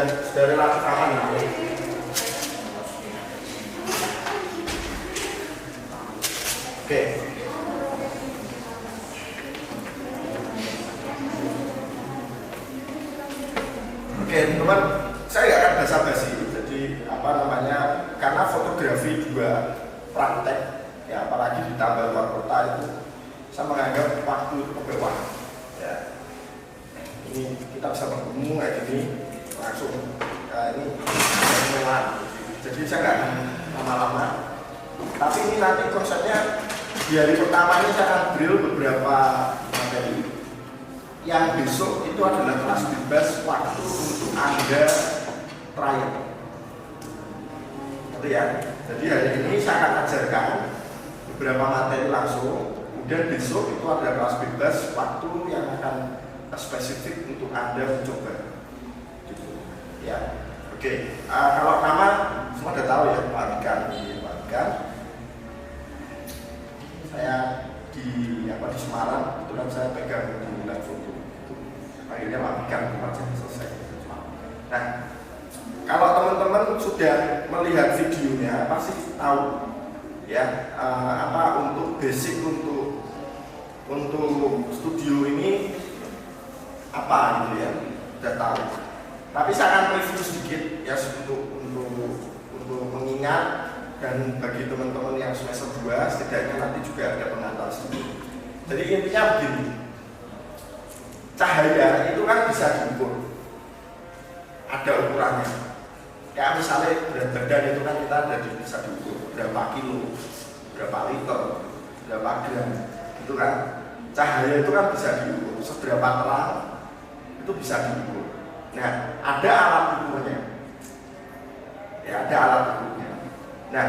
sudah relatif aman ya. Oke. Oke, teman, saya nggak akan basa-basi. Jadi apa namanya? Karena fotografi juga praktek, ya apalagi ditambah luar kota itu, saya menganggap waktu itu keperluan. Ya. Ini kita bisa bertemu kayak gini langsung. Ini keperluan. Jadi saya nggak akan lama-lama. Tapi ini nanti konsepnya di hari pertama ini saya akan drill beberapa materi. Yang besok itu adalah kelas bebas waktu untuk Anda trial. Gitu ya. Jadi hari ini saya akan ajarkan beberapa materi langsung. Kemudian besok itu ada kelas bebas waktu yang akan spesifik untuk Anda mencoba. Gitu. Ya. Oke. Kalau nama semua sudah tahu ya, Pak Wikan. Pak Wikan. Saya di Semarang, kebetulan saya pegang di lab foto. Akhirnya Pak Wikan aja selesai. Nah, kalau teman-teman sudah melihat videonya pasti tahu ya untuk basic untuk studio ini apa gitu ya, sudah tahu. Tapi saya akan review sedikit ya untuk mengingat, dan bagi teman-teman yang semester 2 setidaknya nanti juga ada pengantar sedikit. Jadi intinya begini. Cahaya itu kan bisa diukur, ada ukurannya. Kayak misalnya berat badan itu kan kita bisa diukur berapa kilo, berapa liter, berapa gram, itu kan. Cahaya itu kan bisa diukur, seberapa terang itu bisa diukur. Nah, ada alat ukurnya. Ya, ada alat ukurnya. Nah,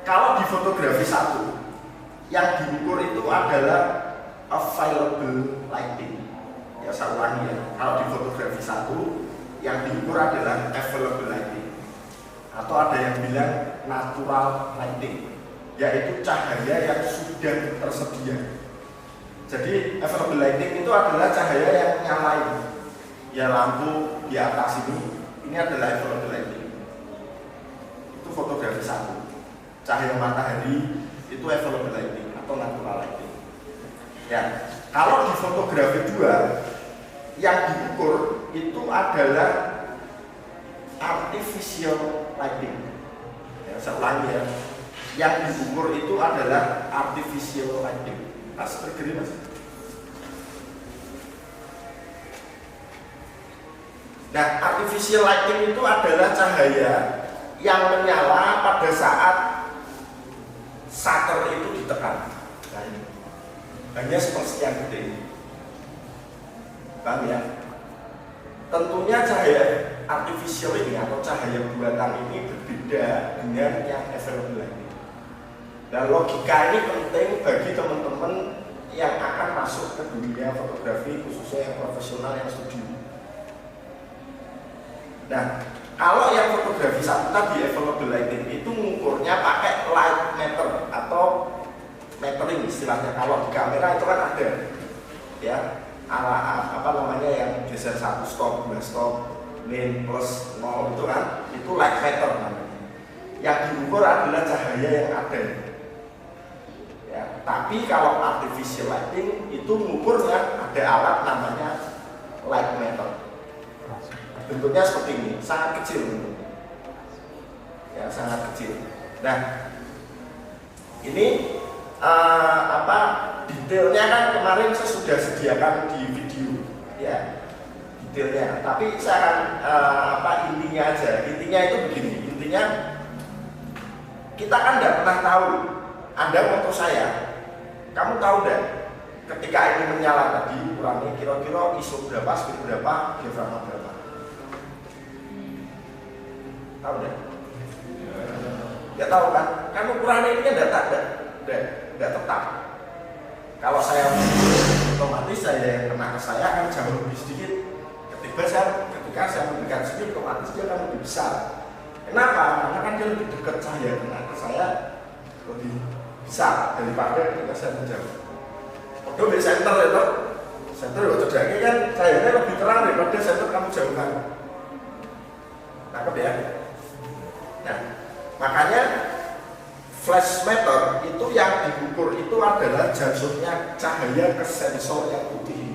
kalau di fotografi satu, yang diukur itu adalah available lighting. Ya, saya ulangi ya. Kalau di fotografi satu, yang diukur adalah available lighting, atau ada yang bilang natural lighting, yaitu cahaya yang sudah tersedia. Jadi available lighting itu adalah cahaya yang nyalain. Ya, lampu di atas ini adalah available lighting. Itu fotografi satu. Cahaya matahari itu available lighting atau natural lighting. Ya, kalau di fotografi 2, yang diukur itu adalah artificial lighting. Ya, saya ulangi ya. Yang diukur itu adalah artificial lighting. Mas, tergeri mas. Nah, artificial lighting itu adalah cahaya yang menyala pada saat shutter itu ditekan. Nah, ini hanya sepersekian detik ini. Paham ya? Tentunya cahaya artificial ini atau cahaya buatan ini berbeda dengan yang available lighting. Dan logika ini penting bagi teman-teman yang akan masuk ke dunia fotografi, khususnya yang profesional, yang studio. Nah, kalau yang fotografi satu tadi available lighting itu mengukurnya pakai light meter atau metering istilahnya. Kalau di kamera itu kan ada ya yang geser 1 stop, 2 stop, min, plus, 0 itu kan, itu light meter namanya. Yang diukur adalah cahaya yang ada. Ya, tapi kalau artificial lighting itu mengukurnya ada alat namanya light meter. Bentuknya seperti ini, sangat kecil bentuknya. Ya, sangat kecil. Nah, ini detailnya kan kemarin saya sudah sediakan di video ya, detailnya. Tapi saya akan intinya aja. Intinya itu begini. Intinya kita kan tidak pernah tahu. Anda foto saya, kamu tahu deh ketika ini menyala tadi ukurannya kira-kira ISO berapa, speed berapa, diafragma berapa. Tahu deh? Ya tahu kan? Kan ukurannya ini kan tidak tetap. Kalau saya otomatis saya yang kena ke saya akan jauh lebih sedikit. Ketika saya memberikan speed, otomatis dia akan lebih besar. Kenapa? Karena kan dia lebih dekat cahaya kena ke saya lebih besar daripada ketika saya menjauh. Waduh, di center itu, center itu cedaknya kan cahayanya lebih terang daripada center kamu jauhkan. Cakep ya? Nah, makanya flash meter itu yang diukur itu adalah jatuhnya cahaya ke sensor yang putih.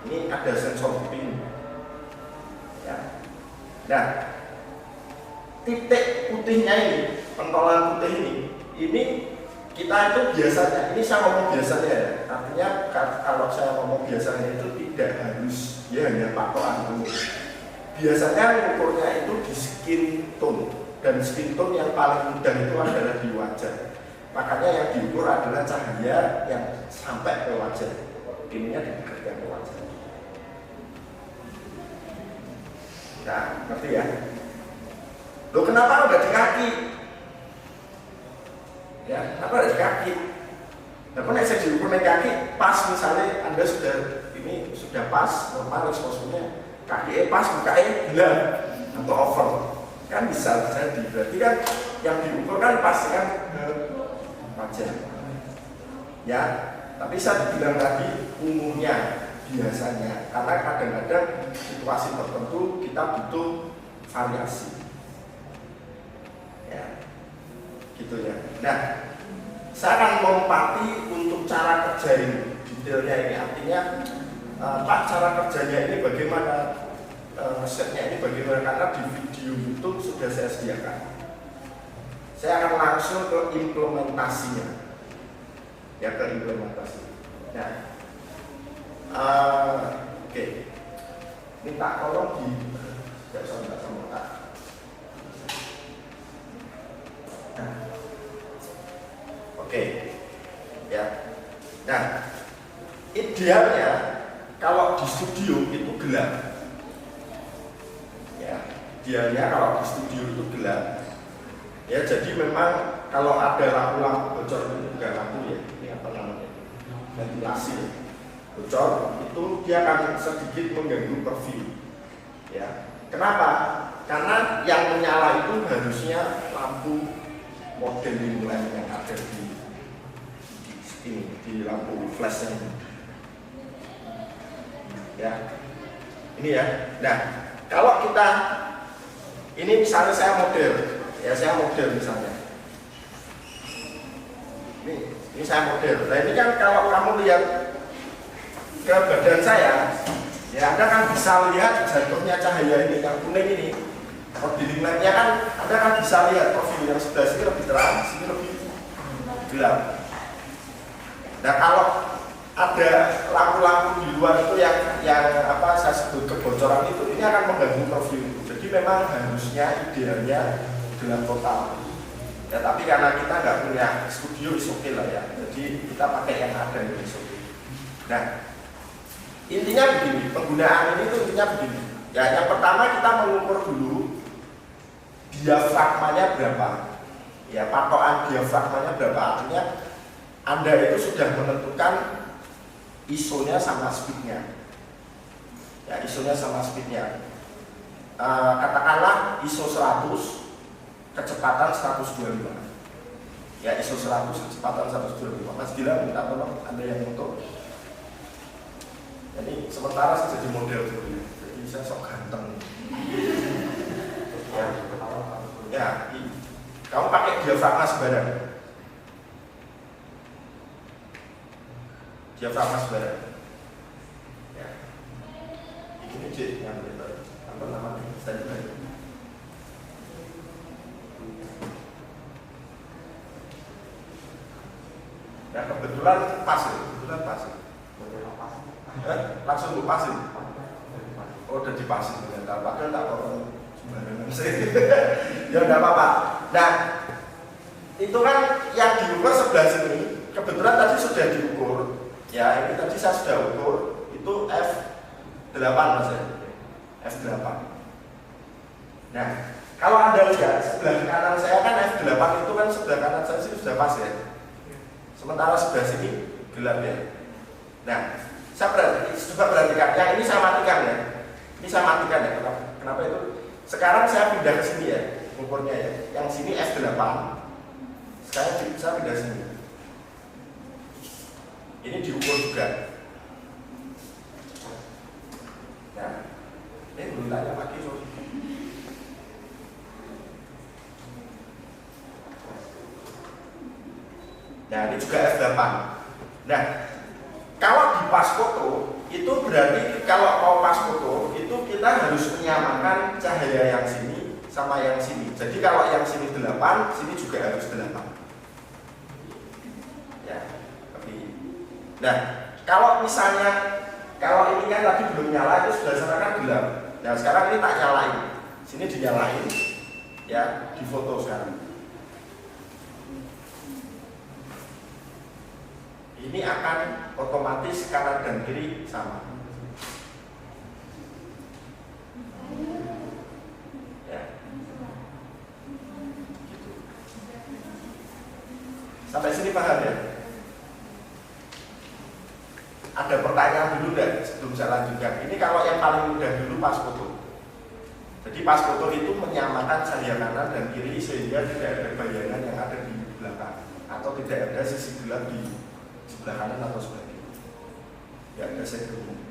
Ini ada sensor putih. Ya. Nah, titik putihnya ini, pentolan putih ini kita itu biasanya, ini saya ngomong biasanya ya, artinya kalau saya ngomong biasanya itu tidak harus ya hanya patokan umum. Biasanya ukurnya itu di skin tone, dan skin tone yang paling mudah itu adalah di wajah. Makanya yang diukur adalah cahaya yang sampai ke wajah. Ininya didekatkan ke wajah. Nah, ngerti ya? Loh, kenapa udah di kaki? Ya, kenapa udah di kaki? Nah, kalau saya diukur di kaki, pas misalnya Anda sudah pas, normal eksposurnya, kaki pas, mukanya gelap atau over, kan bisa terjadi. Berarti kan yang diukur kan pasti kan wajah. Ya, tapi saya bilang tadi umumnya, biasanya, karena kadang-kadang situasi tertentu kita butuh variasi. Ya, gitu ya. Nah, saya akan lompati untuk cara kerja ini, detailnya ini, artinya Pak, cara kerjanya ini bagaimana, setnya ini bagaimana, karena di video YouTube sudah saya sediakan. Saya akan langsung ke implementasinya, ya, ke implementasi. Nah, oke, minta tolong di tidak sama Pak. Nah, oke, ya. Nah, idealnya kalau di studio itu gelap, ya. Idealnya kalau di studio itu gelap, ya. Jadi memang kalau ada lampu-lampu bocor itu bukan lampu ya, ini apa namanya, ventilasi bocor, itu dia akan sedikit mengganggu preview, ya. Kenapa? Karena yang menyala itu harusnya lampu modeling lamp yang ada di lampu flashnya ini. Ya, ini ya. Nah, kalau kita ini misalnya saya model, ya, saya model misalnya. Ini saya model. Nah, ini kan kalau kamu lihat ke badan saya, ya, Anda kan bisa lihat jatuhnya cahaya ini yang kuning ini. Modeling lainnya kan Anda kan bisa lihat profil yang sebelah sini lebih terang, sini lebih gelap. Nah, kalau ada lampu-lampu di luar itu yang apa saya sebut kebocoran itu, ini akan mengganggu profil itu. Jadi memang harusnya idealnya gelap total. Ya, tapi karena kita nggak punya studio, is okay lah ya. Jadi kita pakai yang ada di studio. Nah, intinya begini, penggunaan ini tuh intinya begini. Ya, yang pertama kita mengukur dulu diafragmanya berapa. Ya, patokan diafragmanya berapa, artinya Anda itu sudah menentukan ISO-nya sama speed-nya. Ya, ISO-nya sama speed-nya. Katakanlah ISO 100, kecepatan 125. Ya, ISO 100, kecepatan 125. Mas Gila, minta tolong Anda yang foto. Jadi sementara saya jadi model dulu. Jadi saya sok ganteng. Ya, kamu pakai diafragma sebarang. Diafragma sebarang. Ya. Ini cek yang benar. Apa namanya? Standby. Ya, kebetulan pas ya. Kebetulan pas ya. Langsung lupasin. Oh, udah dipasin ternyata. Padahal tak potong sembarangan sih. Ya enggak apa-apa. Nah, itu kan yang diukur sebelah sini. Kebetulan tadi sudah diukur. Ya, ini tadi saya sudah ukur. Itu F8 Mas ya. F8. Nah, kalau Anda lihat sebelah kanan saya kan F8 itu kan sebelah kanan saya sih sudah pas ya. Sementara sebelah sini gelap ya. Nah, saya coba perhatikan, yang ini saya matikan ya. Ini saya matikan ya. Kenapa itu? Sekarang saya pindah ke sini ya, ukurnya ya. Yang sini F8. Sekarang saya pindah sini. Ini diukur juga. Nah, ditanya Pak Kilo. Nah ini juga F8. Nah kalau di pas foto itu berarti kalau mau pas foto itu kita harus menyamakan cahaya yang sini sama yang sini. Jadi kalau yang sini 8, sini juga harus 8. Ya, tapi nah kalau misalnya kalau ini kan tadi belum nyala itu sudah kan gelap. Nah sekarang ini tak nyalain, sini dinyalain, ya di foto sekarang. Ini akan otomatis kanan dan kiri sama. Ya. Gitu. Sampai sini paham ya? Ada pertanyaan dulu enggak sebelum saya lanjutkan? Ini kalau yang paling mudah dulu pas foto. Jadi pas foto itu menyamakan cahaya kanan dan kiri sehingga tidak ada bayangan yang ada di belakang atau tidak ada sisi gelap di sebelah kanan atau sebelah kiri. Ya ada segmen.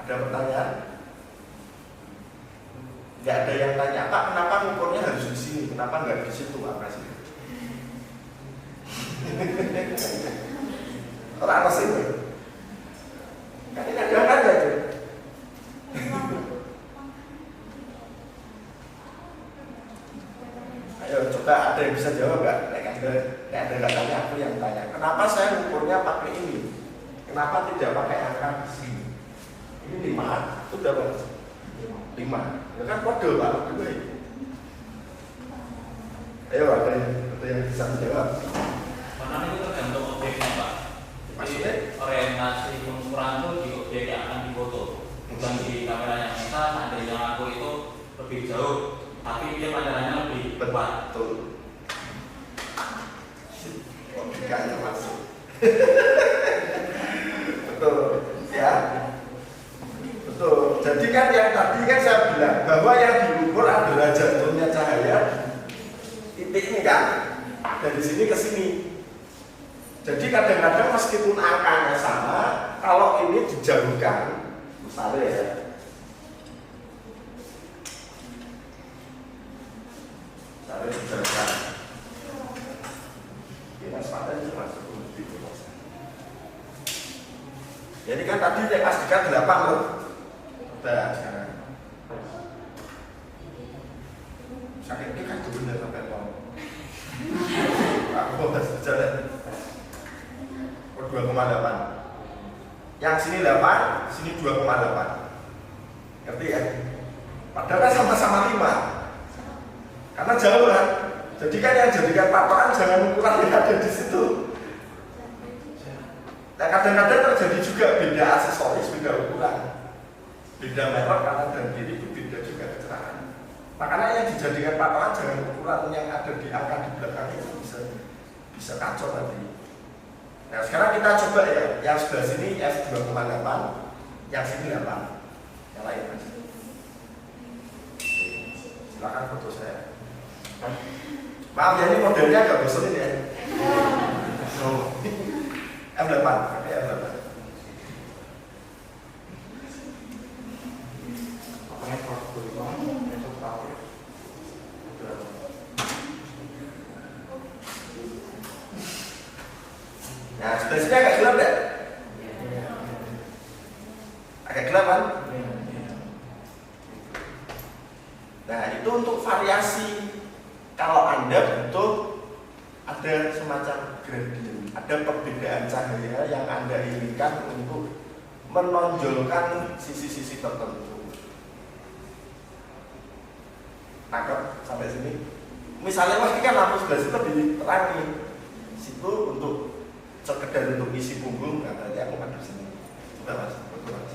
Ada pertanyaan? Nggak ada yang tanya, Pak, kenapa ngukurnya harus di sini? Kenapa nggak di situ, Pak Presiden? Orang apa sih? Kan ini ada aja tuh. Ayo coba ada yang bisa jawab nggak? Ada nggak tanya, aku yang tanya. Kenapa saya ngukurnya pakai ini? Kenapa tidak pakai angka di sini? Ini 5, itu berapa? 5. Ya kan kode Pak, kode baik. Ayo ada yang bisa menjawab. Karena itu tergantung objeknya Pak. Maksudnya? Orientasi pengukuran itu di objek yang akan difoto, bukan di kamera yang nyata. Seandainya aku itu lebih jauh, tapi dia pandangannya lebih lebar. Betul. Logikanya masuk. Betul, ya. Betul. Jadi kan yang tadi kan saya bilang bahwa yang diukur adalah jatuhnya cahaya titik ini kan dari sini ke sini. Jadi kadang-kadang meskipun angkanya sama, kalau ini dijauhkan, misalnya ya, misalnya dijauhkan, ini sepatnya itu masuk di bawah. Jadi kan tadi yang pas dekat 8 loh. Udah sekarang. Sakit ini kan benar sampai mau. Aku harus berjalan. 2,8. Yang sini 8, sini 2,8. Ngerti ya? Padahal kan sama-sama 5. Karena jauh kan. Jadi kan yang jadikan patokan jangan ukuran yang ada di situ. Nah, kadang-kadang terjadi juga beda aksesoris, beda ukuran, beda merek kanan dan kiri itu beda juga kecerahan. Makanya yang dijadikan patokan jangan ukuran yang ada di angka di belakang itu bisa kacau nanti. Nah sekarang kita coba ya, yang sebelah sini F2,8, yang sini 8, yang lain mas. Silakan foto saya. Maaf ya ini modelnya agak bosan ya. F8, pakai F8. Nah, sebelah sini agak gelap deh. Agak gelap kan? Nah, itu untuk variasi. Kalau Anda butuh ada semacam gradient, ada perbedaan cahaya yang Anda inginkan untuk menonjolkan sisi-sisi tertentu. Tangkap sampai sini. Misalnya mas ini kan lampu sebelah situ diterangi, situ untuk sekedar untuk isi punggung, nah, nanti aku akan di sini. Coba mas, betul mas.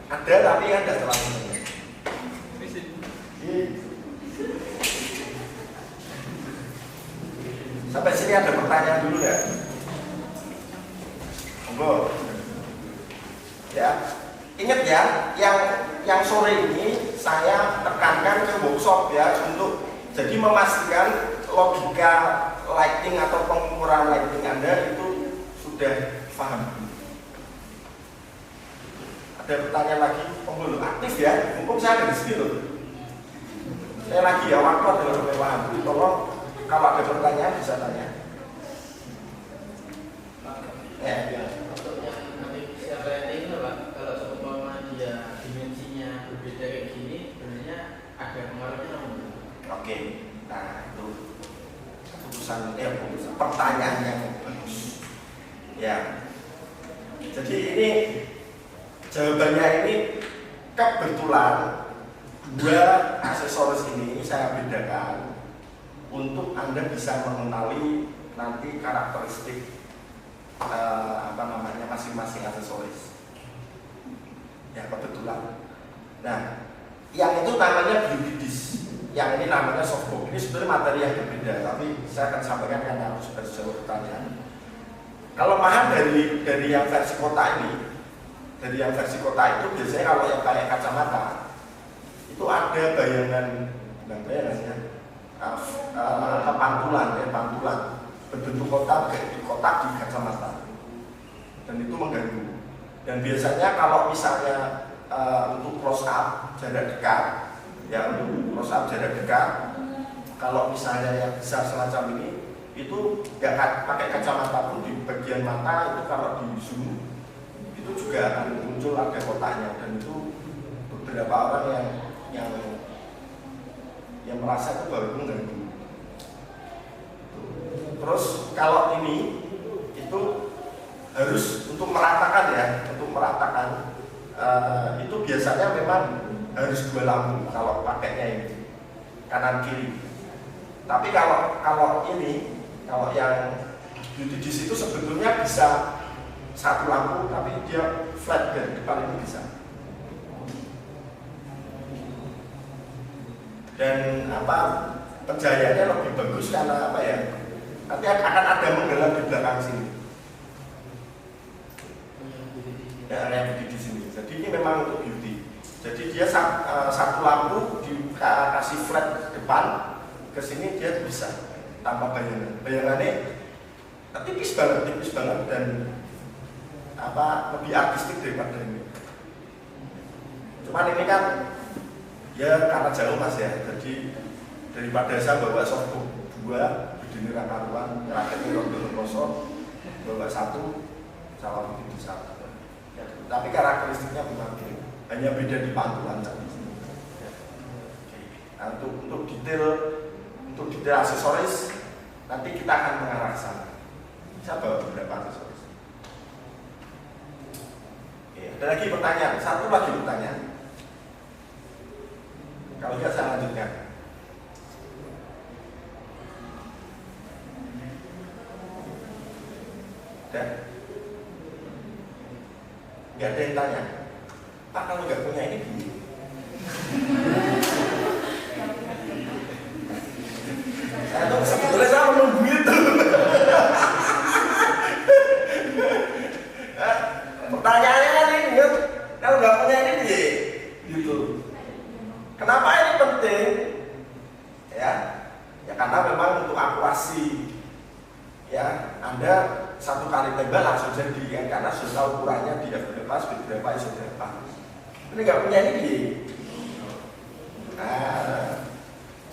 Ada tapi kan tidak terlalu banyak. Sampai sini ada pertanyaan dulu ya? Monggo. Ya. Ingat ya, yang sore ini saya tekankan ke workshop ya untuk jadi memastikan logika lighting atau pengukuran lighting Anda itu sudah paham. Ada pertanyaan lagi? Penghulu aktif ya, mumpung saya ada di sini loh. Saya lagi ya, waktu adalah kemewahan. Tolong kalau ada pertanyaan bisa tanya. Ya. Untuk yang nanti siapa yang ini Pak, kalau seumpama dia dimensinya berbeda kayak gini, sebenarnya ada pengaruhnya apa? Oke, nah itu pertanyaan yang bagus. Ya, jadi ini jawabannya ini kebetulan dua aksesoris ini saya bedakan untuk Anda bisa mengenali nanti karakteristik masing-masing aksesoris. Ya kebetulan. Nah, yang itu namanya beauty disc, yang ini namanya softbox. Ini sebenarnya materi yang berbeda, tapi saya akan sampaikan karena harus jawab pertanyaan. Kalau paham dari yang versi kota ini, dari yang versi kota itu biasanya kalau yang kayak kacamata itu ada pantulan berbentuk kotak di kacamata, dan itu mengganggu. Dan biasanya kalau misalnya untuk close up jarak dekat, ya untuk close up jarak dekat, kalau misalnya yang besar semacam ini, itu nggak pakai kacamata pun di bagian mata itu kalau di zoom itu juga akan muncul ada kotaknya, dan itu beberapa orang yang merasa itu baru mengganggu. Terus kalau ini itu harus untuk meratakan ya, itu biasanya memang harus dua lampu kalau pakainya ini kanan kiri. Tapi kalau yang beauty disc itu sebetulnya bisa satu lampu tapi dia flat dari depan ini bisa. Dan penjayaannya lebih bagus karena nanti akan ada menggelar di belakang sini. Ya, area beauty di sini. Jadi ini memang untuk beauty. Jadi dia satu lampu dikasih flat depan ke sini dia bisa tanpa bayangan. Bayangannya tipis banget dan lebih artistik daripada ini. Cuman ini kan ya karena jauh mas ya. Jadi daripada saya bawa softbox 2 begini rakaruan, raketnya rondo kosong, bawa 1 sama begitu satu. Ya, tapi karakteristiknya memang ini hanya beda di pantulan tadi. Ya. Nah, untuk detail aksesoris nanti kita akan mengarah ke sana. Saya bawa beberapa aksesoris. Ada lagi pertanyaan, satu lagi pertanyaan. Kalau tidak saya lanjutkan. Dan nggak ada yang tanya, Pak kalau nggak punya ini gini. Saya tuh sebetulnya saya menunggu itu. Pertanyaannya kan ini, kalau nggak punya ini gitu. Kenapa ini penting? Ya karena memang untuk akurasi. Ya, Anda satu kali tembak langsung jadi kan, karena sudah ukurannya di F berapa, speed berapa, ISO berapa. Ini nggak punya ini. Nah,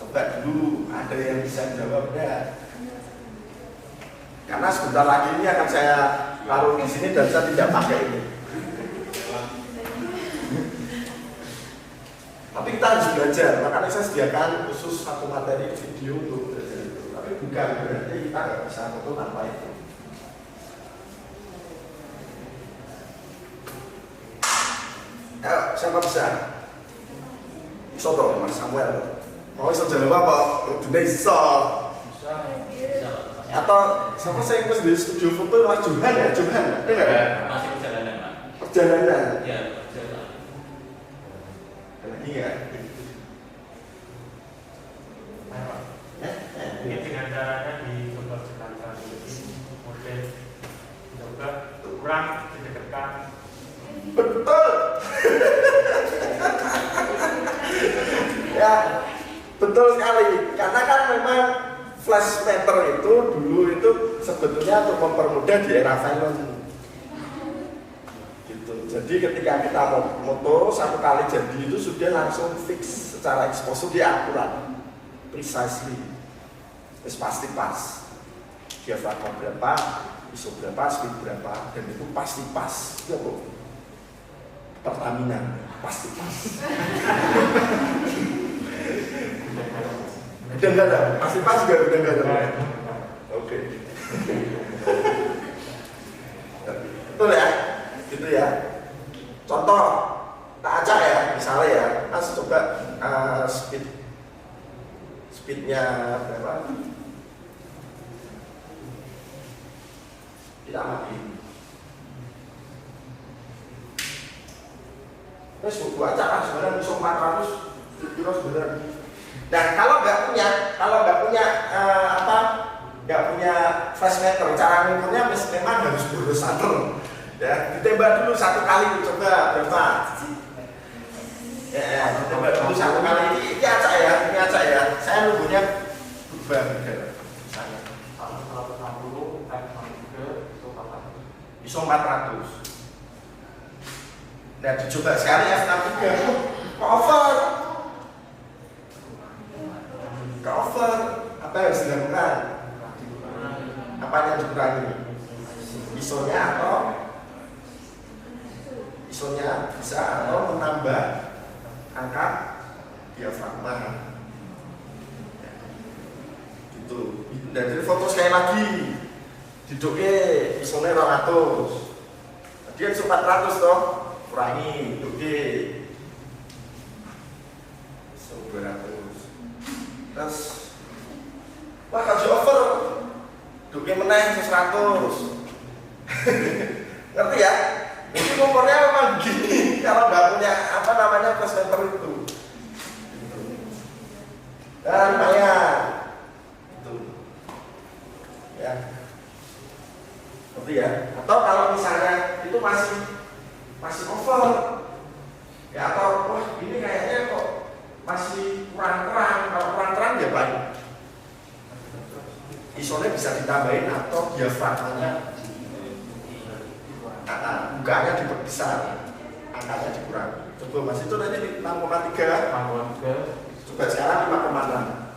coba dulu ada yang bisa jawab ya. Karena sebentar lagi ini akan saya taruh di sini dan saya tidak pakai ini. Tapi kita harus belajar, makanya saya sediakan khusus satu materi video untuk belajar itu. Tapi bukan berarti kita nggak bisa foto tanpa itu. Ayo, siapa bisa? Iso dong, Mas Samuel. Mau iso jalan apa? Udah iso. Atau siapa saya ikut di studio foto Mas Johan ya? Johan, ada nggak? Masih perjalanan, Pak. Perjalanan. Ya, perjalanan. Iya. Mungkin dengan caranya dicoba sekali kemudian coba kurang didekatkan. Betul. Ya, betul sekali. Karena kan memang flash meter itu dulu itu sebetulnya untuk mempermudah di era film. Gitu. Jadi ketika kita foto satu kali jadi itu sudah langsung fix secara exposure dia akurat, precisely, pasti pas. Diafragma berapa, ISO berapa, speed berapa, dan itu pasti pas. Ya Bu. Pertamina pasti pas. Udah nggak ada, pasti pas juga udah nggak ada. Oke. Betul ya, gitu ya. Contoh, tak acak ya, misalnya ya, Mas coba speednya berapa? Tidak mati. Terus buku acak kan sebenarnya bisa 400 kilo sebenarnya. Nah kalau nggak punya nggak punya flash meter, cara mengukurnya memang harus horizontal. Ya, ditembak dulu satu kali, coba berapa? Ya, ditembak dulu satu kali. Ini acak ya. Saya nunggunya berubah. Kalau 160 ISO 400. Nah dicoba sekali F63 cover. Apa yang harus dilakukan? Apa yang dikurangi? ISO-nya atau bisa atau menambah angka diafragma. Gitu. Dan dari foto sekali lagi didoke ISO-nya 200. Dia 400 toh, kurangi doke ISO 200. Terus wah kalau over doke menang 100. Ngerti ya? Ini umurnya memang gini kalau nggak punya flash meter itu. Dan lumayan itu ya, ngerti ya? Atau kalau misalnya itu masih over ya, atau wah ini kayaknya kok masih kurang terang. Kalau kurang terang ya baik, ISO-nya bisa ditambahin atau diafragmanya bukaannya diperbesar, angkanya dikurangi. Coba Mas itu nanti di 6,3. Coba sekarang 5,6.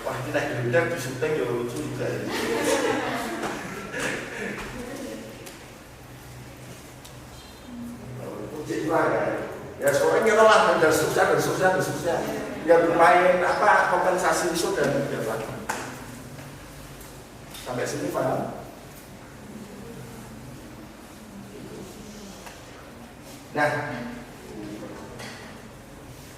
Wah ini naik gedung di syuting ya lucu juga ya. Ya soalnya kita lah dan seterusnya biar bermain kompensasi ISO dan diafragma. Sampai sini paham? Nah,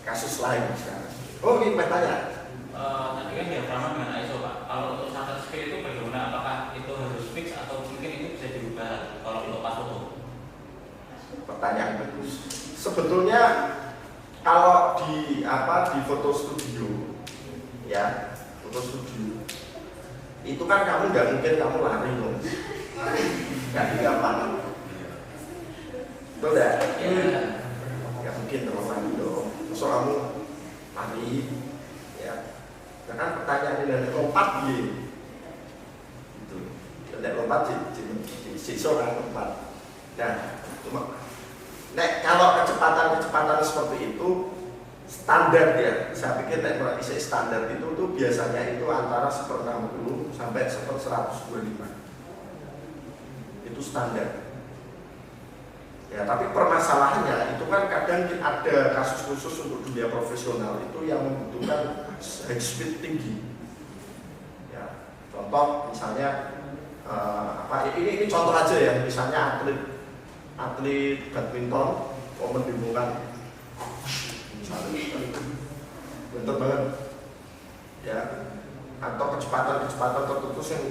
kasus lain sekarang. Oh ini tanya. Tadi kan diafragma dengan ISO Pak. Kalau untuk shutter speed itu bagaimana? Apakah itu harus fix atau mungkin itu bisa dirubah kalau untuk pas foto? Pertanyaan bagus. Sebetulnya kalau di foto studio, ya foto studio itu kan kamu nggak mungkin kamu lari dong, nggak gampang, betul ya? Nggak mungkin terlalu lari dong. Terus kamu lari, ya. Karena pertanyaan ini lompat gitu, dan lompat siswa kan lompat. Nah, cuma kalau kecepatan seperti itu standar ya, saya pikir isi standar itu tuh biasanya itu antara 1/60 sampai 1/125. Itu standar. Ya, tapi permasalahannya itu kan kadang ada kasus khusus untuk dunia profesional itu yang membutuhkan high speed tinggi. Ya, contoh misalnya ini contoh aja ya, misalnya atlet badminton mau menimbulkan bentuk banget ya, atau kecepatan tertentu yang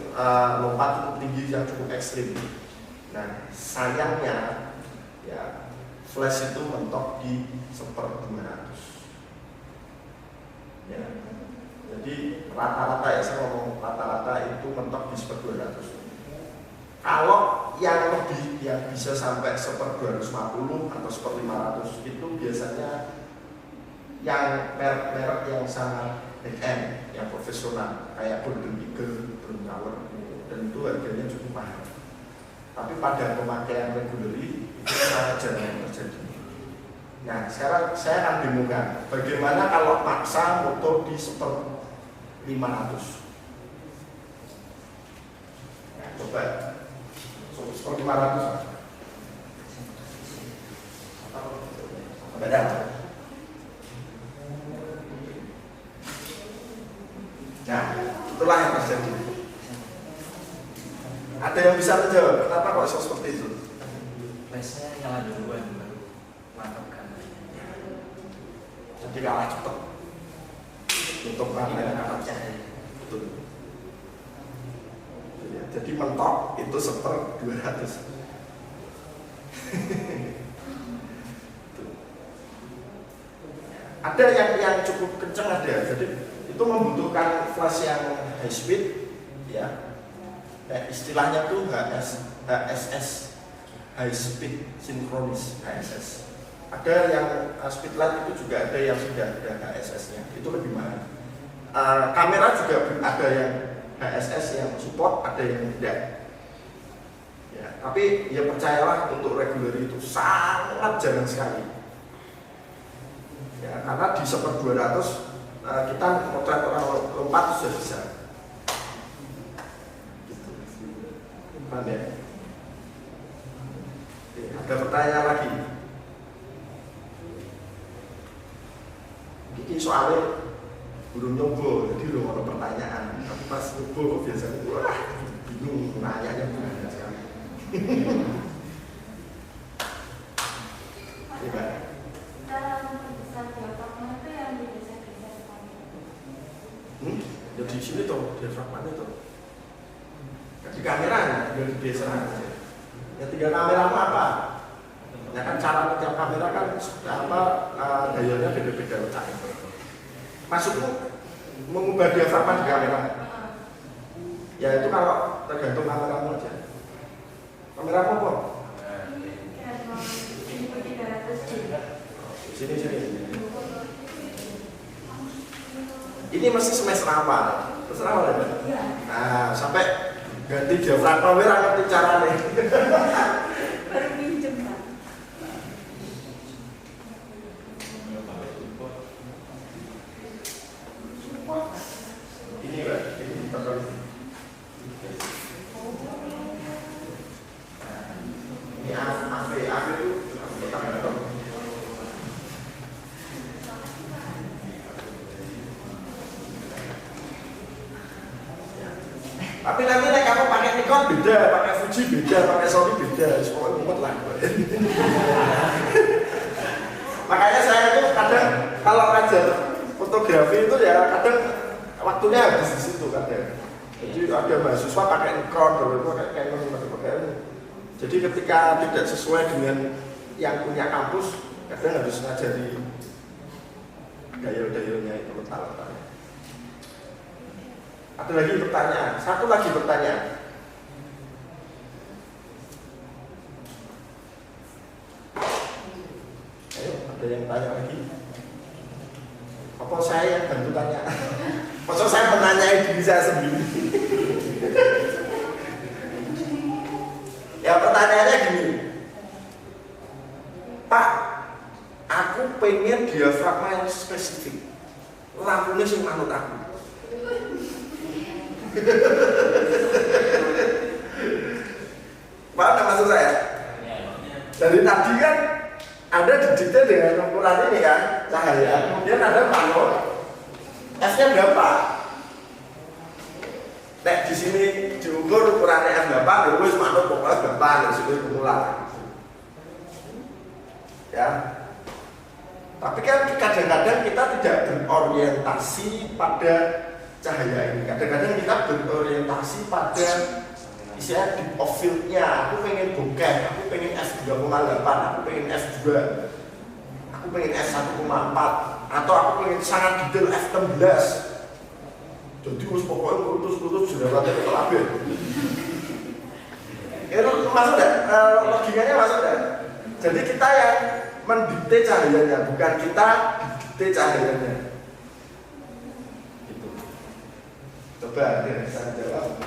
lompat cukup tinggi yang cukup ekstrim. Nah sayangnya ya flash itu mentok di 1/200 ya, jadi rata-rata ya, saya ngomong rata-rata itu mentok di 1/200. Kalau yang lebih yang bisa sampai 1/250 atau 1/500 itu biasanya yang merek-merek yang sangat high-end, yang profesional kayak Golden Eagle, Brown Tower, dan itu harganya cukup mahal. Tapi pada pemakaian reguler itu sangat jarang terjadi. Nah, sekarang saya akan demokan bagaimana kalau maksa motor di 1/500. Nah, coba 1/500. Beda. Nah, itulah yang terjadi. Ada yang bisa menjawab kenapa kok seperti itu? Biasanya nyala duluan baru mantapkan. Jadi kalah cepat. Untuk kamera kalah cahaya. betul. Jadi mentok itu 1/200. Ada yang cukup kencang ada, jadi itu membutuhkan flash yang high speed, ya. Istilahnya tuh HSS, high speed synchronous HSS. Ada yang speed light itu juga ada yang sudah ada HSS-nya, itu lebih mahal. Kamera juga ada yang HSS yang support, ada yang tidak. Ya, tapi ya percayalah untuk reguler itu sangat jarang sekali. Ya, karena di 1/200 kita motret orang lompat sudah bisa. Gitu. Paham ya? Oke, ada pertanyaan lagi. Ini soalnya belum nyoba, jadi belum ada pertanyaan. Tapi pas nyoba kok biasanya wah bingung nanyanya banyak sekali. Iya. Ya di sini tuh, diafragmanya tuh. Di kameranya, tinggal digeser aja. Ya tinggal kameramu apa? Ya kan cara tiap kamera kan apa dayanya beda-beda letaknya. Maksudmu mengubah diafragma di kamera? Ya itu kalau tergantung kameramu aja. Kameramu apa? Sini. Ini masih semester apa? Semester apa ya? Nah, sampai ganti diafragma ora ngerti carane. Baru pinjem, Pak. Ini Pak, ini betul. Ini AP itu betul. Tapi nanti kamu pakai Nikon beda, pakai Fuji beda, pakai Sony beda, semua umat lah. Makanya saya itu kadang kalau ngajar fotografi itu ya kadang waktunya habis di situ kadang. Jadi ada mahasiswa pakai Nikon, pakai Canon, pakai. Jadi ketika tidak sesuai dengan yang punya kampus, kadang harus ngajari dial-dialnya itu letak-letaknya. Ada lagi pertanyaan, satu lagi pertanyaan. Ayo, ada yang tanya lagi? Apa saya yang bantu tanya? Maksud saya menanyai diri saya sendiri. Ya pertanyaannya gini, Pak, aku pengen diafragma yang spesifik, lampunya sing manut aku. Paham tak maksud saya? Dari tadi kan ada didikte dengan ukuran ini kan, cahaya, kemudian ada manut, F-nya berapa? Nek di sini diukur ukurannya F8, terus manut pokoknya berapa, dari situ kumula. Ya. Tapi kan kadang-kadang kita tidak berorientasi pada cahaya ini. Kadang-kadang kita berorientasi pada istilah deep of field-nya. Aku pengen bokeh, aku pengen F2,8, aku pengen F2, aku pengen F1,4, atau aku pengen sangat detail F16. Jadi pokoknya putus jerawatnya ke label. Error Masuk nggak? Logikanya masuk nggak? Jadi kita yang mendikte cahayanya, bukan kita dikte cahayanya. Gitu. Coba ya, saya jawab.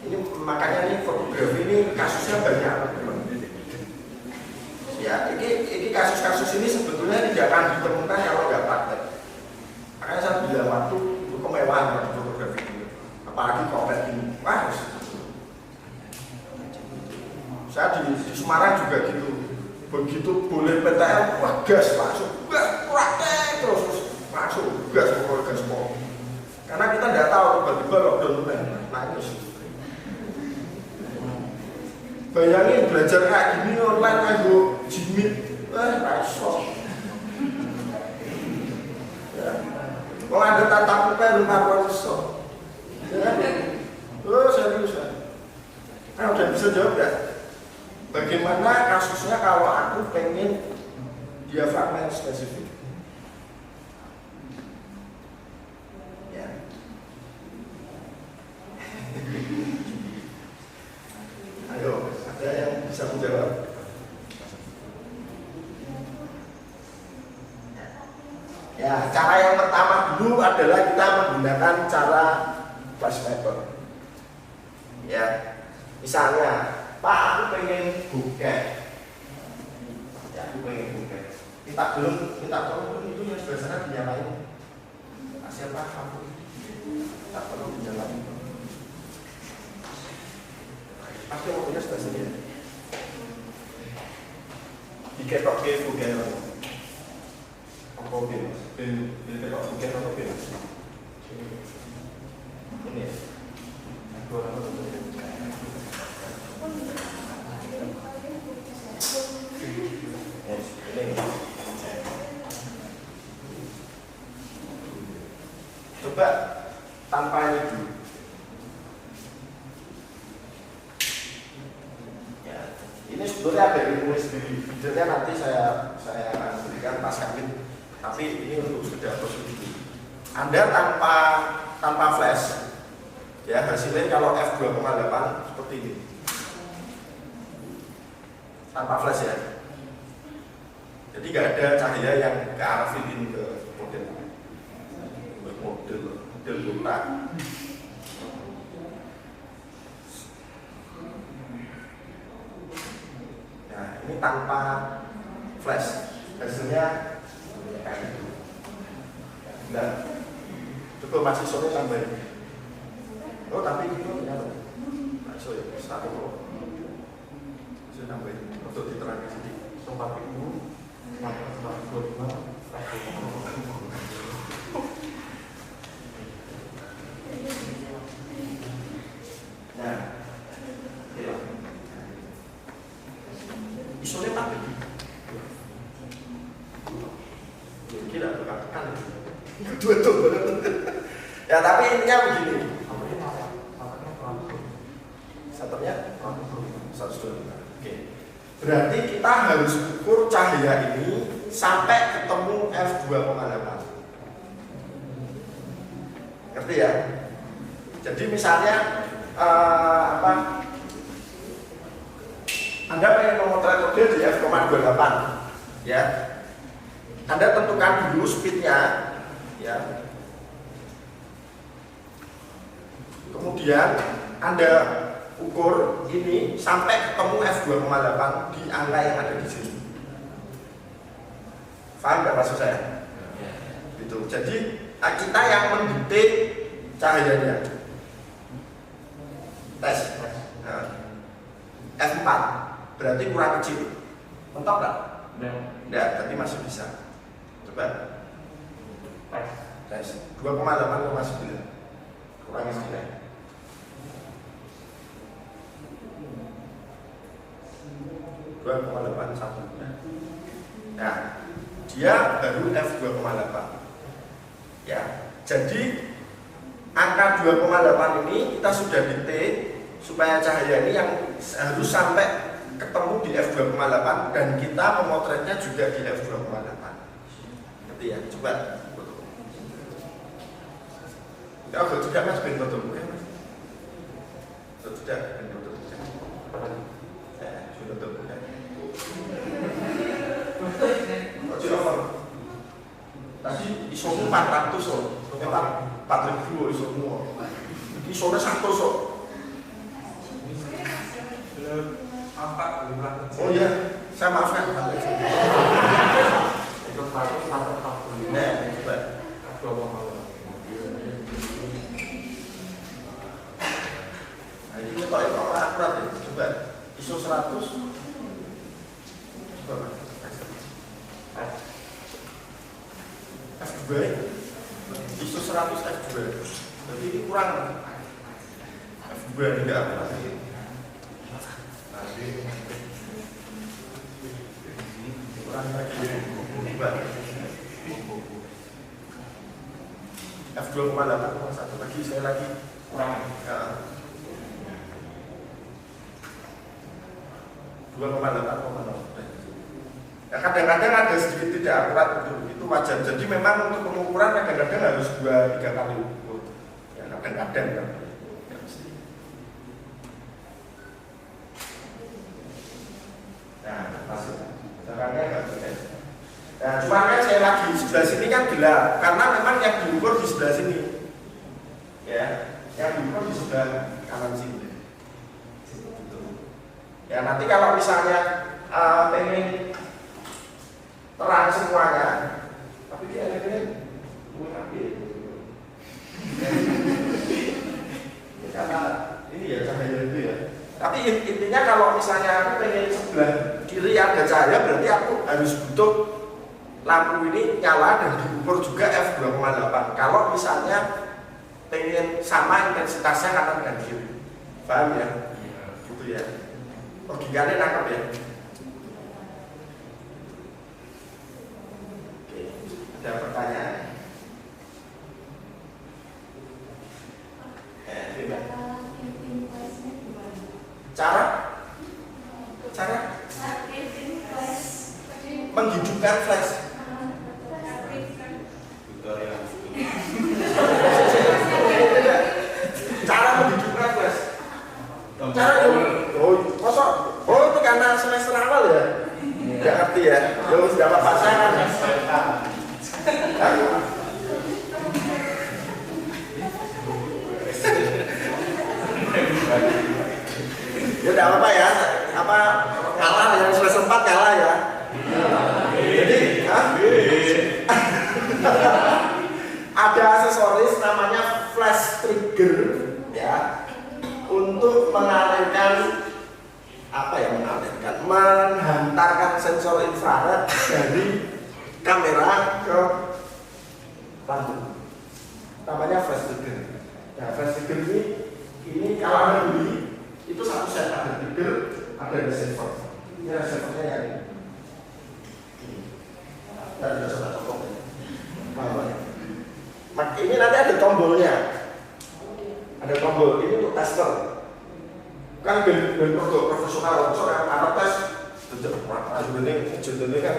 Ini makanya nih fotografi ini kasusnya banyak. Ya, ini kasus-kasus ini sebetulnya tidak akan ditemukan kalau nggak praktek. Makanya saya bilang waktu itu kemewahan di fotografi ini, apalagi kompet ini. Wah, saya di Semarang juga gitu. Begitu boleh PTM, wah gas langsung, praktek terus masuk gas pokok. Karena kita tidak tahu tiba-tiba lockdown nangis. Bayangin belajar kayak gini online aku jimit, rasa. Ya. Kalau ada tatap muka rumah rasa. Ya. Serius ya. Nah, udah bisa jawab ya? Bagaimana kasusnya kalau aku pengen diafragma spesifik? Ya. Ayo, ada yang bisa menjawab? Ya, cara yang pertama dulu adalah kita menggunakan cara flash paper. Ya, misalnya, Pak, aku pengen bokeh. Ya, aku pengen bokeh. Minta tolong itu yang sebelah sana dinyalain. Siapa kamu? Tak perlu dinyalain. Pasti waktunya sudah sini. Diketok ke bokeh. Apa bokeh? Diketok bokeh apa bokeh? Ini. Aku orang itu. Coba tanpa ini dulu. Ya, ini sebetulnya ada ilmu sendiri. Videonya nanti saya berikan pas kawin. Tapi ini untuk sekedar prosedur. Anda tanpa flash, ya hasilnya kalau f2,8 seperti ini. Tanpa flash ya. Jadi nggak ada cahaya yang ke arah ini ke model kotak. Nah, ini tanpa flash hasilnya kayak gitu. Nah, coba masih sore tambahin. Oh, tapi ini ternyata masuk ya, satu. Saya tambahin untuk diterangkan sedikit. Tempat itu nah, isolnya tapi kira tekan dua ya, tapi intinya begini. Satunya 125. Oke. Berarti kita harus ukur cahaya ini sampai ketemu f2,8. Ngerti ya? Jadi misalnya Anda pengen memotret model di f,28, ya. Anda tentukan dulu speednya, ya. Kemudian Anda ukur ini sampai ketemu f2,8 di angka yang ada di sini. Paham nggak maksud saya? Gitu. Jadi kita yang mendikte cahayanya. Tes. Nah, f4 berarti kurang kecil. Mentok nggak? Nggak, berarti masih bisa. Coba. Tes. 2,8,9. Kurangi sedikit. 2,81. Nah, dia baru f2,8. Ya, jadi angka 2,8 ini kita sudah dikte supaya cahaya ini yang harus sampai ketemu di f2,8 dan kita memotretnya juga di f2,8. Ngerti ya? Coba foto. Ya, aku juga mas ben foto bukan mas. Sudah ben foto sudah. Ya, sudah foto bukan. Tadi isomu 400 so, 4.000 isomu. Isone 100 so. Oh iya, saya maafkan. Itu 140. Nah, coba. Nah, ini kalau akurat ya, coba ISO 100. Coba F2 ISO 100 F2. Jadi ini kurang. F2 ini enggak akurat. Kurang lagi. Coba. F2,8 satu lagi saya lagi kurang. Ya. 2,8,0. Ya, kadang-kadang ada sedikit tidak akurat itu wajar. Jadi memang untuk pengukuran kadang-kadang harus 2-3 kali ukur. Ya kadang-kadang kan. Ya, mesti. Nah, masuk. Caranya nggak benar. Nah, cuma kan saya lagi sebelah sini kan gelap karena memang yang diukur di sebelah sini. Ya, yang diukur di sebelah kanan sini. Ya nanti kalau misalnya pengen terang semuanya, tapi dia ada karena ini ya cahaya itu ya. Tapi intinya kalau misalnya aku pengen sebelah kiri ada cahaya, berarti aku harus butuh lampu ini nyala dan diukur juga f2,8. Kalau misalnya pengen sama intensitasnya kanan dan kiri, paham ya? Gitu ya. Logikanya nangkep ya. Oke, ada pertanyaan? Cara menghidupkan flash. Cara menghidupkan flash. Cara itu karena semester awal ya? Nggak ngerti ya? Ya sudah apa pasangan. Ya udah apa ya? Apa kalah yang semester 4 kalah ya? Jadi, ada aksesoris namanya flash trigger ya untuk mengalirkan menghantarkan sensor infrared dari kamera ke lampu. Namanya flash trigger. Nah, flash trigger ini kalau Anda beli itu satu set, ada trigger, ada receiver. Ini receivernya yang ini. Dan sudah saya potong. Ini nanti ada tombolnya. Ada tombol ini untuk tester. Kan ben profesional yang anak tes jendela kan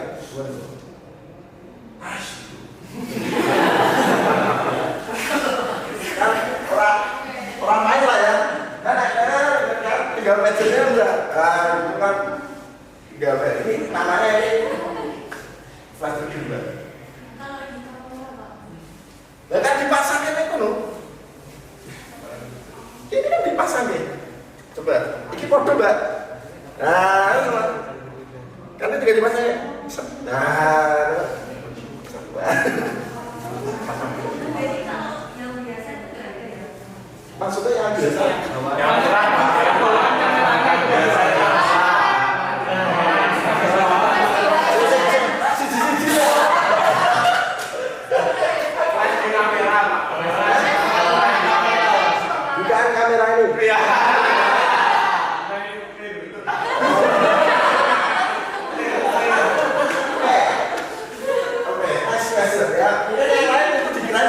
orang main lah ya kan tinggal meternya udah itu kan tinggal ini namanya ini flash trigger. Nah kan dipasangin itu loh, ini kan dipasangin. Coba, ini foto mbak. Nah, kan ini juga dipasangin. Nah, maksudnya yang biasa. Yang terang. Bukan kamera ini.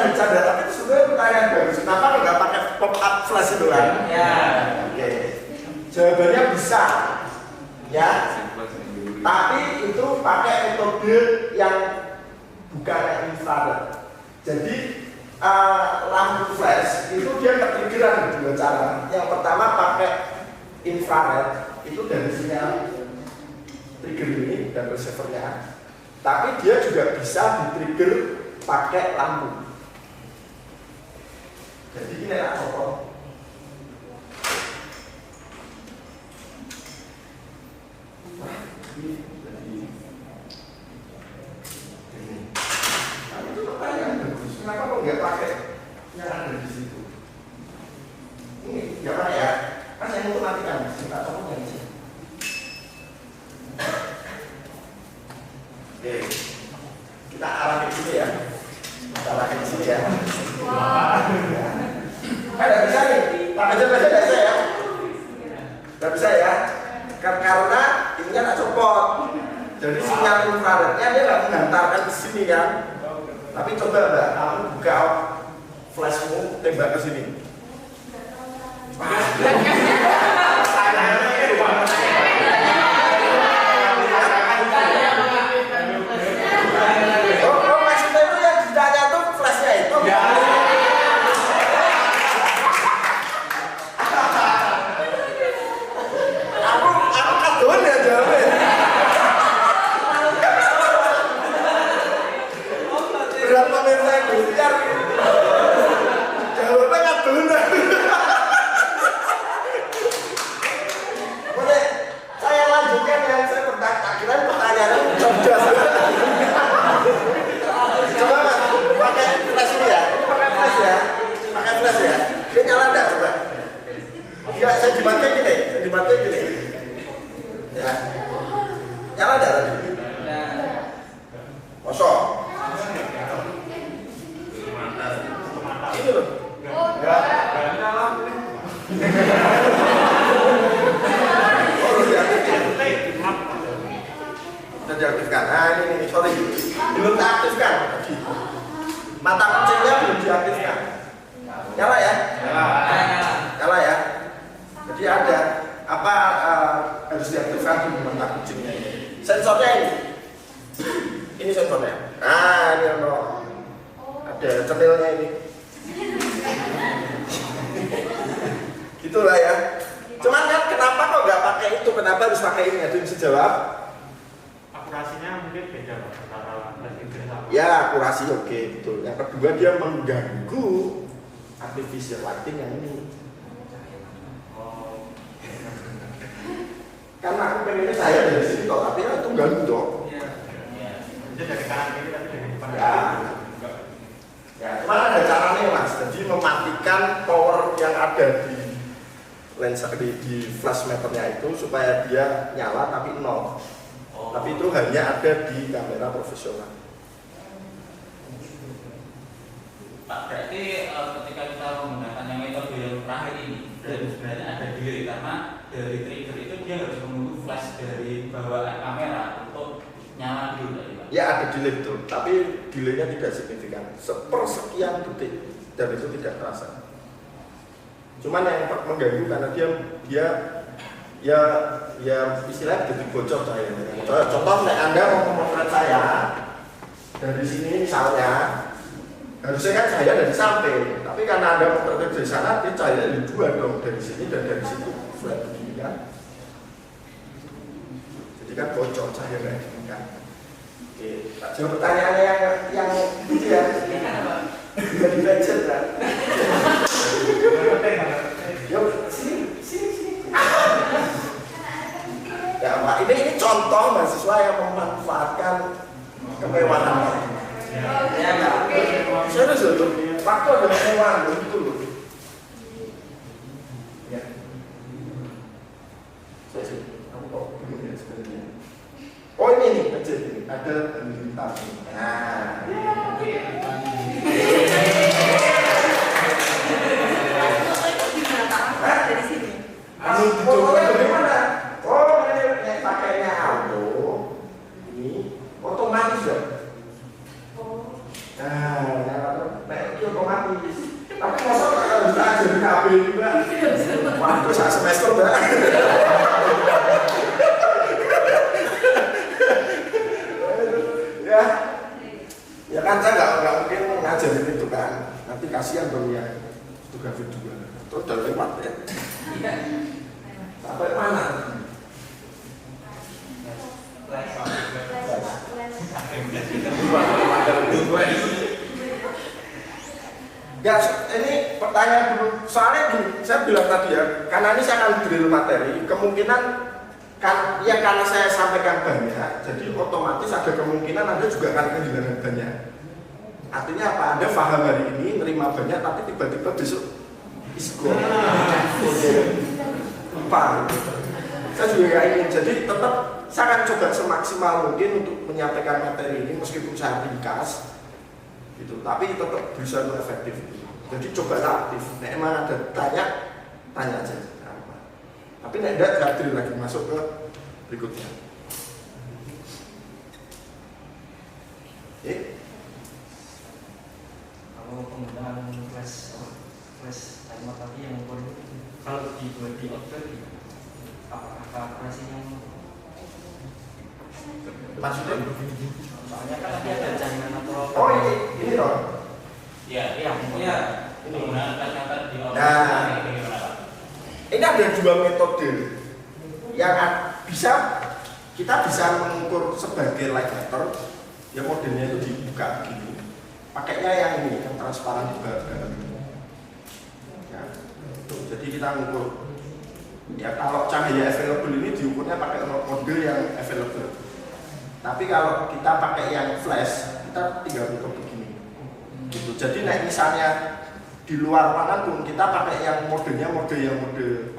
Bercanda, tapi itu sebenarnya pertanyaan bagus. Kenapa nggak pakai pop up flash itu kan? Ya. Tapi itu pakai metode yang bukan infrared. Jadi lampu flash itu dia ketriggeran dua cara. Yang pertama pakai infrared, itu dari sinyal trigger ini dan receivernya. Tapi dia juga bisa di-trigger pakai lampu. Jadi ini enak contoh. Kenapa kok nggak pakai yang ada di situ? Ini jangan ya, kan saya mau matikan, kita coba yang sini. Oke, kita arah ke sini ya, kita arah ke sini ya. Nggak bisa nih, tak aja tidak bisa ya, nggak bisa ya, karena ini kan tak copot. Jadi sinyal infrarednya dia nggak menghantarkan ke sini kan. Tapi coba Mbak, kamu buka flashmu, tembak ke sini. Oh, maksudnya itu yang ditanya tuh flashnya itu? Aku kadoan ya jawabnya. Berapa menit saya belajar? Jawabnya kadoan. Boleh saya lanjutkan yang saya kira pertanyaannya cerdas. Coba Mas, pakai flash ini ya. Ini pakai flash ya. Pakai flash ya. Dia nyala enggak coba? Ya, saya dimatiin gini. Ya. Nyala enggak tadi? Kosong. Ini loh. Enggak nyala. Sudah diaktifkan. Nah ini sorry, belum diaktifkan. Mata kucingnya belum diaktifkan. Nyala ya? Nyala ya. Jadi ada apa harus diaktifkan di mata kucingnya ini. Sensornya ini. Ini sensornya. Nah ini ada centilnya ini. Gitulah ya. Cuman kan kenapa kok nggak pakai itu? Kenapa harus pakai ini? Ada yang bisa jawab? Akurasinya mungkin beda Pak, antara flash infrared sama. Ya, akurasi oke, betul. Yang kedua dia mengganggu artificial lighting yang ini. Oh. Karena aku pengennya saya dari sini toh, tapi itu ganggu toh. Jadi dari kanan kiri tapi dari depan. Ya, cuma ada caranya Mas. Jadi mematikan power yang ada di lensa di flash meternya itu supaya dia nyala tapi nol. Tapi itu hanya ada di kamera profesional. Pak, berarti ketika kita menggunakan yang metode yang terakhir ini, dan sebenarnya ada delay karena dari trigger itu dia harus menunggu flash dari bawaan kamera untuk nyala dulu tadi Pak. Ya ada delay betul, tapi delaynya tidak signifikan, sepersekian detik dan itu tidak terasa. Cuman yang mengganggu karena dia ya istilahnya jadi bocor cahayanya. Contoh Anda mau memotret saya dari sini misalnya, harusnya kan cahaya dari samping, tapi karena Anda memotret dari sana, dia cahaya dari dua dong, dari sini dan dari situ, flat begini kan. Jadi kan bocor cahaya kayak gini kan. Oke, tak jawab pertanyaannya yang itu ya. Juga di budget kan. Yuk, sini. Ya Pak, ini contoh mahasiswa yang memanfaatkan kemewahan. Ya Pak, serius loh, waktu ada kemewahan itu loh. Ya. Kamu kok begini ya sebenarnya? Oh ini nih, kecil ini, ada lintas. Nah, dari sini. fotonya bagaimana? Oh, ini pakainya auto. Ini otomatis ya. Nah, itu otomatis. Tapi masa kalau bisa ajarin KB juga. Waduh, 1 semester Mbak. kan saya nggak mungkin ngajarin itu kan, nanti kasihan dong ya fotografi 2 terus udah lewat ya. Sampai mana? Ya, ini pertanyaan dulu. Soalnya gini, saya bilang tadi ya, karena ini saya akan drill materi, kemungkinan kan, ya karena saya sampaikan banyak, jadi otomatis ada kemungkinan Anda juga akan kehilangan banyak. Artinya apa? Anda paham hari ini, nerima banyak, tapi tiba-tiba besok isgo. Lupa. Saya juga nggak ingin. Jadi tetap saya akan coba semaksimal mungkin untuk menyampaikan materi ini, meskipun saya ringkas. Gitu. Tapi tetap berusaha untuk efektif. Jadi coba aktif. Nah, emang ada tanya aja. Tapi nek enggak drill lagi masuk ke berikutnya. Kalau penggunaan flash timer tadi yang kalau dibuat di outdoor, apakah operasinya? Maksudnya? Soalnya kan tadi ada jaringan atau oh ini loh. Ya, pokoknya penggunaan kata di ini ada 2 metode yang kita bisa mengukur sebagai light meter. Ya modelnya itu dibuka begini. Pakainya yang ini, yang transparan di bawah. Ya, jadi kita mengukur. Ya kalau cahaya available ini diukurnya pakai model yang available. Tapi kalau kita pakai yang flash, kita tinggal tutup begini. Gitu. Jadi misalnya di luar ruangan pun kita pakai yang modenya mode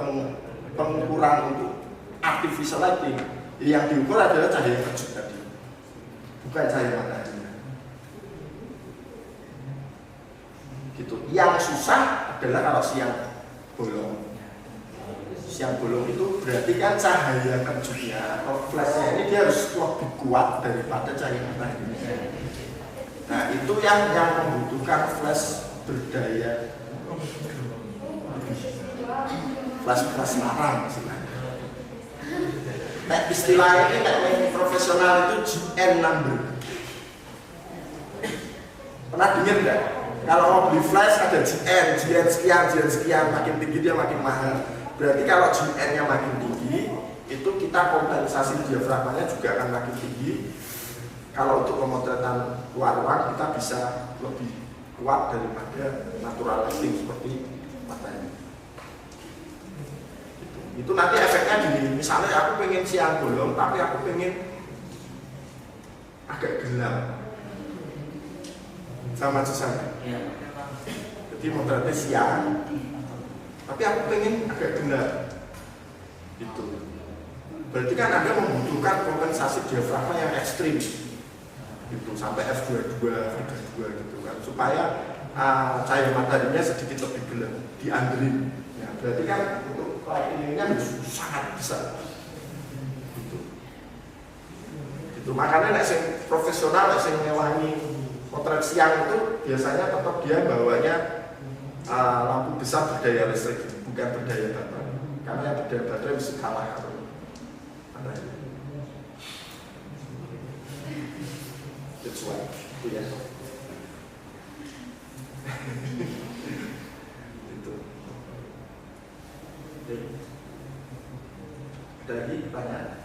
pengukuran untuk artificial lighting. Yang diukur adalah cahaya kejut tadi, bukan cahaya matahari. Gitu. Yang susah adalah kalau siang bolong. Siang bolong itu berarti kan cahaya kejutnya atau flashnya ini dia harus lebih kuat daripada cahaya matahari. Nah itu yang membutuhkan flash berdaya flash larang istilahnya. Nah istilah ini yang profesional itu GN number. Pernah dengar nggak? Kalau mau beli flash ada GN sekian, makin tinggi dia makin mahal. Berarti kalau GN-nya makin tinggi, itu kita kompensasi diafragmanya juga akan makin tinggi. Kalau untuk pemotretan luar ruang kita bisa lebih kuat daripada natural lighting seperti matahari. Itu nanti efeknya gini. Misalnya aku pengen siang bolong, tapi aku pengen agak gelap. Sama susah. Jadi motretnya siang, tapi aku pengen agak gelap. Gitu. Berarti kan Anda membutuhkan kompensasi diafragma yang ekstrim. Gitu, sampai F22, F32 gitu kan, supaya cahaya mataharinya sedikit lebih gelap, diandelin. Ya, berarti kan untuk lightingnya sangat besar. Gitu. Makanya yang profesional, yang ngewangi potret siang itu biasanya tetap dia bawanya lampu besar berdaya listrik, bukan berdaya baterai. Karena yang berdaya baterai bisa kalah kalau matahari. Sesuai itu ya. Itu. Ada lagi pertanyaan?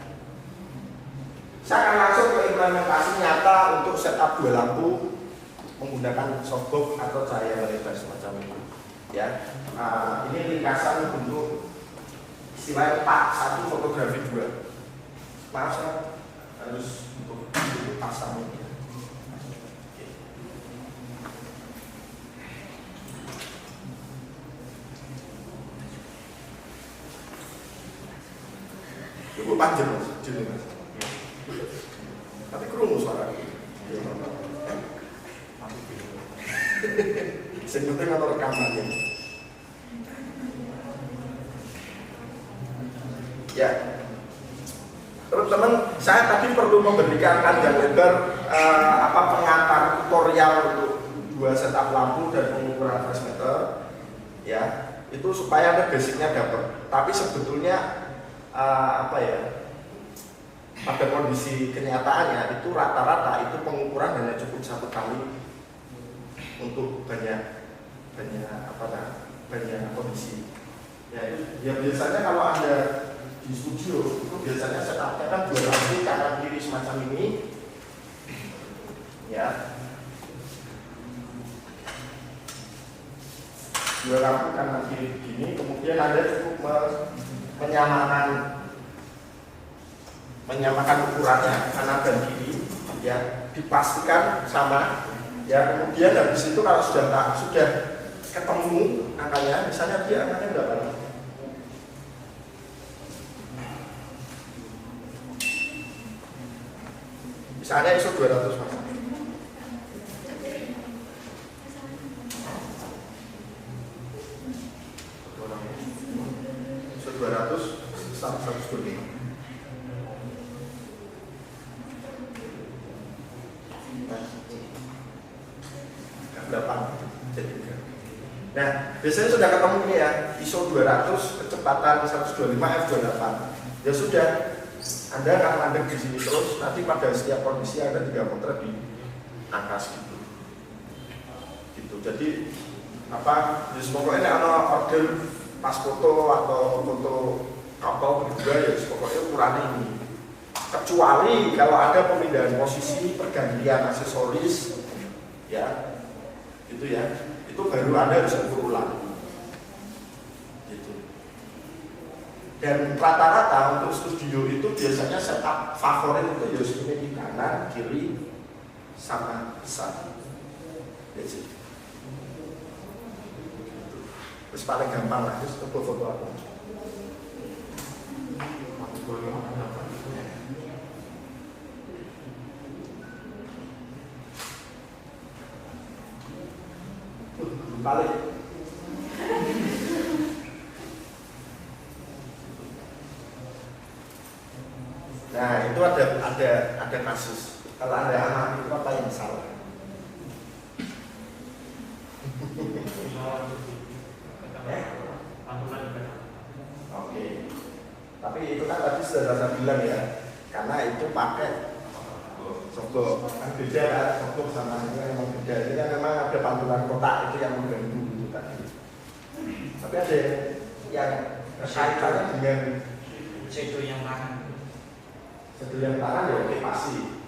Saya akan langsung ke implementasi nyata untuk setup 2 lampu menggunakan softbox atau cahaya melebar semacam itu. Ya, ini ringkasan untuk istilahnya Pak 1 fotografi 2. Maaf saya harus untuk pasang ini. Cukup panjang mas, mas. Tapi kerungu suara. Sebenarnya kalau rekamannya. Ya, teman-teman, saya tadi perlu memberikan panjang lebar pengantar tutorial untuk 2 setup lampu dan pengukuran flash meter. Ya, itu supaya ada basicnya dapat. Tapi sebetulnya pada kondisi kenyataannya itu rata-rata itu pengukuran hanya cukup 1 kali untuk banyak kondisi. Ya biasanya kalau Anda di studio itu biasanya setupnya kan 2 lampu kanan kiri semacam ini, ya. 2 lampu kanan kiri begini, kemudian Anda cukup menyamakan ukurannya kanan dan kiri, ya, dipastikan sama, ya. Kemudian habis itu kalau sudah ketemu angkanya, misalnya dia angkanya berapa? Misalnya ISO 200 mas. ISO 200 125. Nah, biasanya sudah ketemu ini ya, ISO 200, kecepatan 125 f28. Ya sudah, Anda akan landing di sini terus. Nanti pada setiap kondisi ada 3 potret di angka segitu. Gitu. Jadi ya pokoknya ada order pas foto atau foto kapal juga ya pokoknya ukurannya ini. Kecuali kalau ada pemindahan posisi, pergantian aksesoris, ya, gitu ya. Itu baru Anda bisa ukur ulang. Gitu. Dan rata-rata untuk studio itu biasanya setup favorit itu ya sebenarnya di kanan, kiri, sama besar. Gitu. Terus paling gampang lah, terus foto-foto aku. Balik. Nah itu ada kasus. Kalau ada anak itu apa yang salah? Oke. Tapi itu kan tadi sudah saya bilang ya, karena itu pakai sogok, kan beda kan, sogok sama ini kan memang beda. Ini kan memang ada pantulan kotak itu yang mengganggu gitu tadi. Tapi ada yang kaitannya dengan shadow yang tangan. shadow yang tangan ya oke pasti.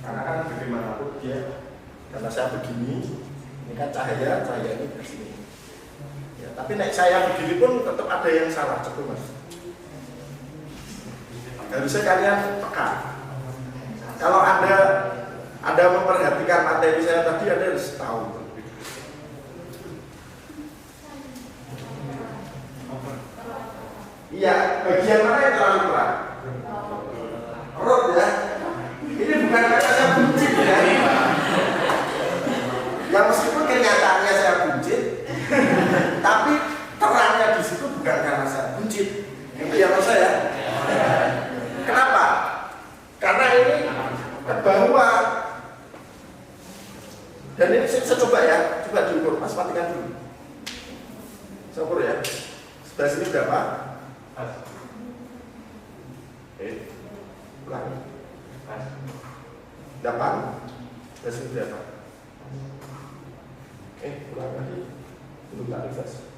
Karena kan bagaimanapun dia, karena saya begini, ini kan cahaya ini ke sini. Ya, tapi naik saya begini pun tetap ada yang salah, coba mas. Harusnya kalian peka. Kalau Anda memperhatikan materi saya tadi, Anda harus tahu. Iya, bagian mana yang terlalu kurang? Perut ya. Ini bukan karena saya buncit ya. Ya meskipun kenyataannya saya buncit, tapi terangnya di situ bukan karena saya buncit. Itu ya maksud saya. Kenapa? Karena ini kebaruan. Dan ini saya coba ya, coba diukur, mas matikan dulu. Saya ukur ya. Sebelah sini berapa? Ulangi. 8. Sebelah sini berapa? Ulang lagi. Belum tak refresh.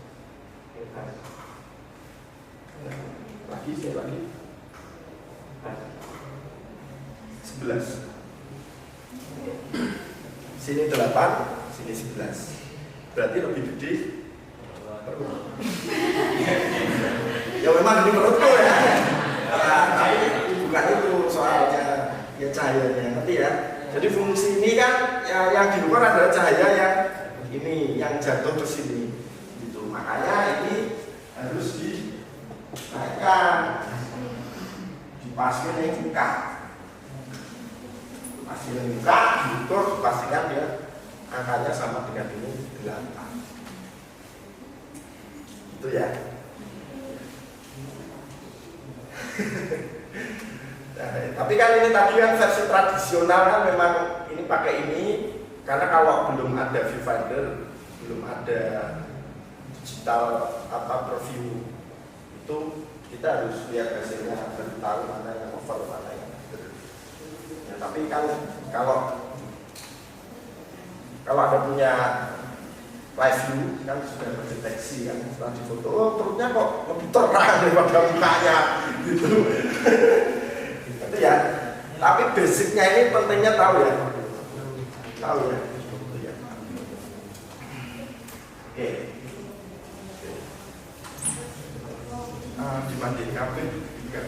Lagi, saya lagi. 11. Sini 8, sini 11. Berarti lebih gede perut. Ya memang ini perutku ya. Tapi bukan itu soalnya ya cahayanya, ngerti ya. Jadi fungsi ini kan yang di luar adalah cahaya yang ini yang jatuh ke sini. Gitu. Makanya ini harus dinaikkan, dipaskan yang buka. Pasti yang buka, diukur, dipastikan dia angkanya sama dengan ini 8. Itu ya. Nah, tapi kan ini tadi kan versi tradisional kan memang ini pakai ini karena kalau belum ada viewfinder, belum ada digital preview itu kita harus lihat hasilnya baru tahu mana yang over mana yang under. Tapi kan kalau ada punya live view kan sudah terdeteksi kan setelah difoto, oh perutnya kok lebih terang daripada mukanya gitu. Itu ya. Tapi basicnya ini pentingnya tahu ya. Tahu ya. Oke. Di Mandiri Cafe juga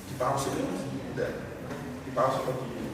di pause ini udah di pause lagi.